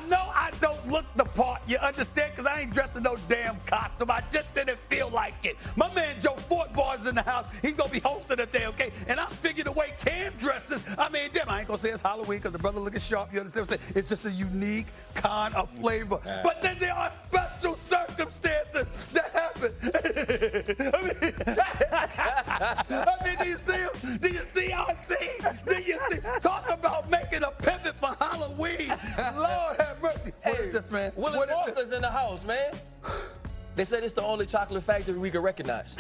know I don't look the part, you understand? Because I ain't dressed in no damn costume. I just didn't feel like it. My man Joe Fortbar's in the house. He's going to be hosting the day, okay? And I figured the way Cam dresses, I mean, damn, I ain't going to say it's Halloween because the brother looking sharp, you understand what I'm saying? It's just a unique kind of flavor. But then there are special circumstances that happen. I mean, do you see him? Do you see how I see? Do you see? Talk about making a pivot for Halloween. Lord have mercy. What is this, man? Willie Walker's in the house, man. They said it's the only chocolate factory we can recognize.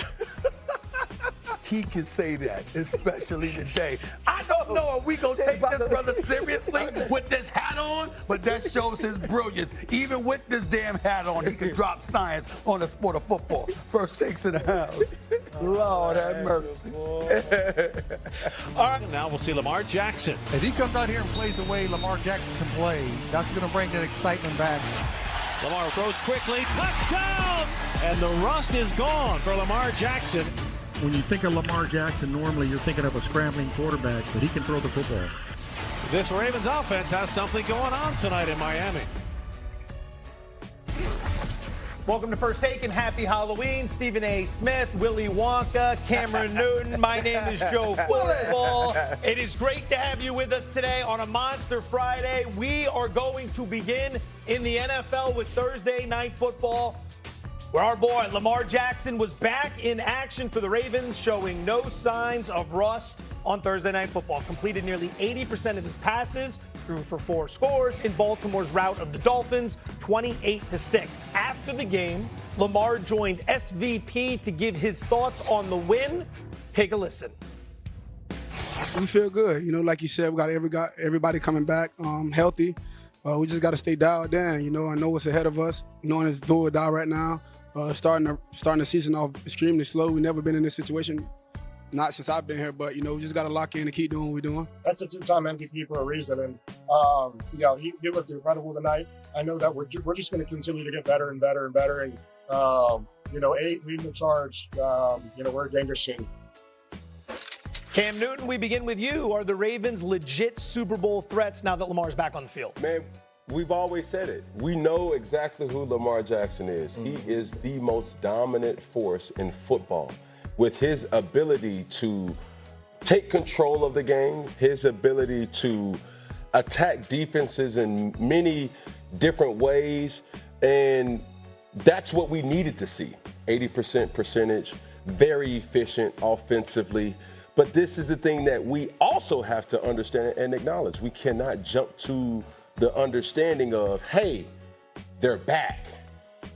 He can say that, especially today. I don't know if we going to take this brother seriously with this hat on, but that shows his brilliance. Even with this damn hat on, he can drop science on the sport of football. First takes in the house. Lord have mercy. All right, now we'll see Lamar Jackson. If he comes out here and plays the way Lamar Jackson can play, that's going to bring that excitement back. Lamar throws quickly, touchdown! And the rust is gone for Lamar Jackson. When you think of Lamar Jackson, normally you're thinking of a scrambling quarterback, but he can throw the football. This Ravens offense has something going on tonight in Miami. Welcome to First Take and happy Halloween. Stephen A. Smith, Willy Wonka, Cameron Newton. My name is Joe Football. It is great to have you with us today on a Monster Friday. We are going to begin in the NFL with Thursday Night Football, where our boy Lamar Jackson was back in action for the Ravens, showing no signs of rust on Thursday Night Football. Completed nearly 80% of his passes, threw for 4 scores in Baltimore's rout of the Dolphins, 28-6. After the game, Lamar joined SVP to give his thoughts on the win. Take a listen. We feel good. You know, like you said, we got everybody coming back healthy. We just got to stay dialed in. You know, I know what's ahead of us. Knowing it's do or die right now. Starting the season off extremely slow. We've never been in this situation, not since I've been here, but, you know, we just got to lock in and keep doing what we're doing. That's a 2-time MVP for a reason. And, you know, he looked incredible tonight. I know that we're just going to continue to get better and better and better. And, you know, 8 leading the charge, you know, we're a dangerous team. Cam Newton, we begin with you. Are the Ravens legit Super Bowl threats now that Lamar's back on the field? Man, we've always said it. We know exactly who Lamar Jackson is. He is the most dominant force in football. With his ability to take control of the game, his ability to attack defenses in many different ways, and that's what we needed to see. 80% percentage, very efficient offensively. But this is the thing that we also have to understand and acknowledge. We cannot jump to the understanding of, hey, they're back,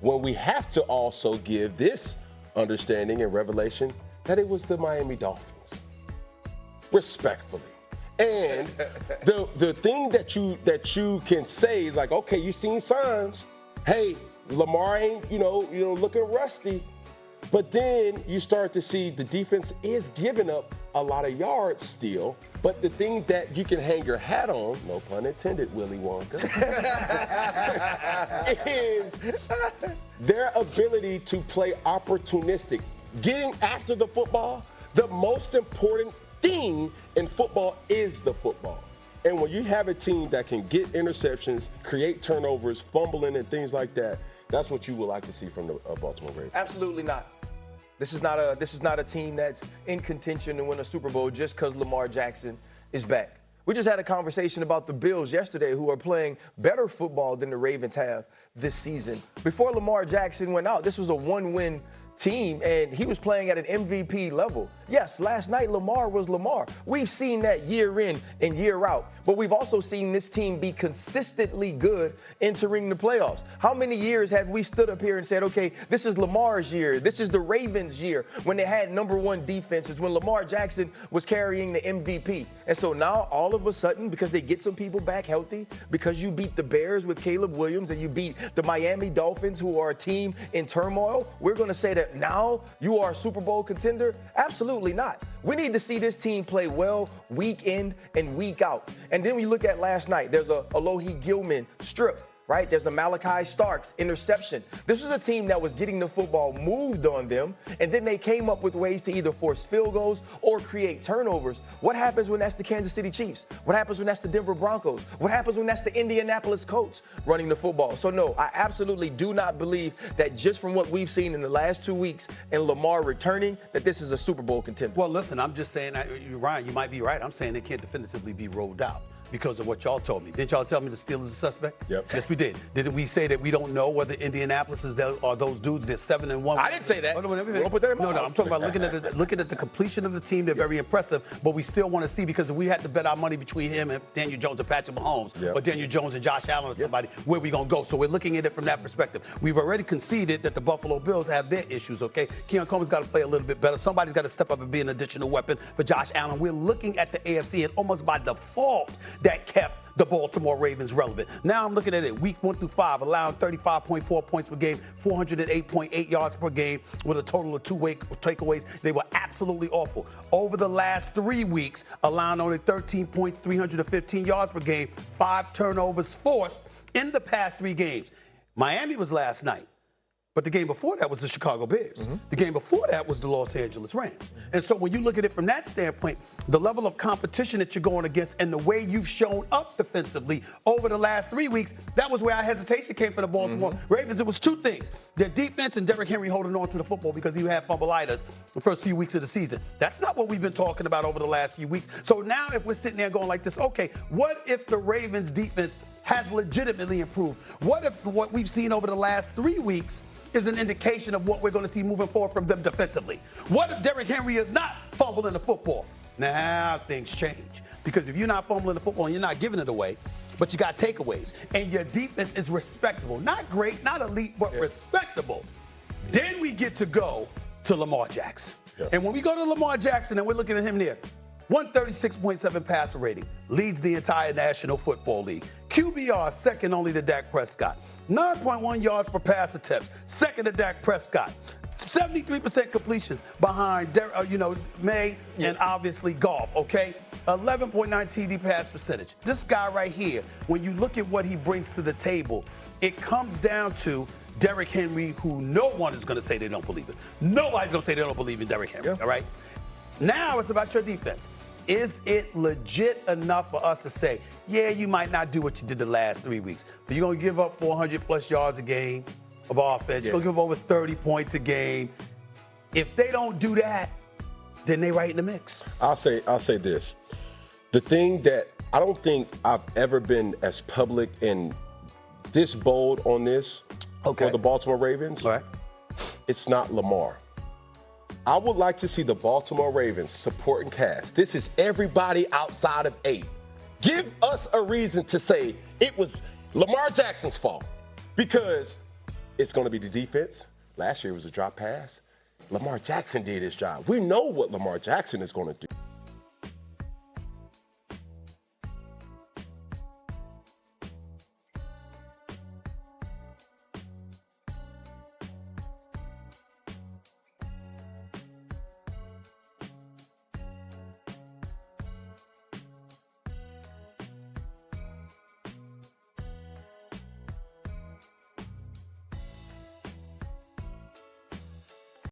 when we have to also give this understanding and revelation that it was the Miami Dolphins, respectfully. And the thing that you can say is like, okay, you've seen signs. Hey, Lamar ain't you know looking rusty, but then you start to see the defense is giving up a lot of yards still. But the thing that you can hang your hat on, no pun intended, Willy Wonka, is their ability to play opportunistic. Getting after the football, the most important thing in football is the football. And when you have a team that can get interceptions, create turnovers, fumbling and things like that, that's what you would like to see from the Baltimore Ravens. Absolutely not. This is not a team that's in contention to win a Super Bowl just because Lamar Jackson is back. We just had a conversation about the Bills yesterday, who are playing better football than the Ravens have this season. Before Lamar Jackson went out, this was a 1-win team, and he was playing at an MVP level. Yes, last night Lamar was Lamar. We've seen that year in and year out, but we've also seen this team be consistently good entering the playoffs. How many years have we stood up here and said, okay, this is Lamar's year, this is the Ravens' year, when they had #1 defenses, when Lamar Jackson was carrying the MVP. And so now all of a sudden, because they get some people back healthy, because you beat the Bears with Caleb Williams and you beat the Miami Dolphins, who are a team in turmoil, we're going to say that now you are a Super Bowl contender? Absolutely not. We need to see this team play well week in and week out. And then we look at last night. There's a Alohi Gilman strip right? There's a Malachi Starks interception. This was a team that was getting the football moved on them, and then they came up with ways to either force field goals or create turnovers. What happens when that's the Kansas City Chiefs? What happens when that's the Denver Broncos? What happens when that's the Indianapolis Colts running the football? So no, I absolutely do not believe that just from what we've seen in the last 2 weeks and Lamar returning, that this is a Super Bowl contender. Well, listen, I'm just saying, Ryan, you might be right. I'm saying it can't definitively be rolled out because of what y'all told me. Didn't y'all tell me the Steelers is a suspect? Yep. Yes, we did. Didn't we say that we don't know whether Indianapolis are those dudes? They're 7-1. I didn't say that. Don't put that in my mouth. I'm talking about looking at the completion of the team. They're very impressive, but we still want to see, because if we had to bet our money between him and Daniel Jones and Patrick Mahomes, or Daniel Jones and Josh Allen or somebody, where we going to go? So we're looking at it from that perspective. We've already conceded that the Buffalo Bills have their issues, okay? Keon Coleman's got to play a little bit better. Somebody's got to step up and be an additional weapon for Josh Allen. We're looking at the AFC, and almost by default, that kept the Baltimore Ravens relevant. Now I'm looking at it, week 1 through 5, allowing 35.4 points per game, 408.8 yards per game, with a total of 2 takeaways. They were absolutely awful. Over the last 3 weeks, allowing only 13 points, 315 yards per game, 5 turnovers forced in the past 3 games. Miami was last night, but the game before that was the Chicago Bears. The game before that was the Los Angeles Rams. And so when you look at it from that standpoint, the level of competition that you're going against and the way you've shown up defensively over the last 3 weeks, that was where our hesitation came for the Baltimore Ravens. It was 2 things. Their defense and Derrick Henry holding on to the football because he had fumbleitis the first few weeks of the season. That's not what we've been talking about over the last few weeks. So now if we're sitting there going like this, okay, what if the Ravens defense has legitimately improved? What if what we've seen over the last 3 weeks is an indication of what we're going to see moving forward from them defensively? What if Derrick Henry is not fumbling the football? Now things change. Because if you're not fumbling the football and you're not giving it away, but you got takeaways, and your defense is respectable, not great, not elite, but respectable, then we get to go to Lamar Jackson. And when we go to Lamar Jackson and we're looking at him there, 136.7 passer rating, leads the entire National Football League. QBR, second only to Dak Prescott. 9.1 yards per pass attempt, second to Dak Prescott. 73% completions behind, May and obviously Goff, okay? 11.9 TD pass percentage. This guy right here, when you look at what he brings to the table, it comes down to Derrick Henry, who no one is going to say they don't believe in. Nobody's going to say they don't believe in Derrick Henry, all right? Now it's about your defense. Is it legit enough for us to say, yeah, you might not do what you did the last 3 weeks, but you're going to give up 400-plus yards a game of offense. You're going to give up over 30 points a game. If they don't do that, then they right in the mix. I'll say this. The thing that I don't think I've ever been as public and this bold on this for the Baltimore Ravens, it's not Lamar. I would like to see the Baltimore Ravens supporting cast. This is everybody outside of 8. Give us a reason to say it was Lamar Jackson's fault, because it's going to be the defense. Last year was a drop pass. Lamar Jackson did his job. We know what Lamar Jackson is going to do.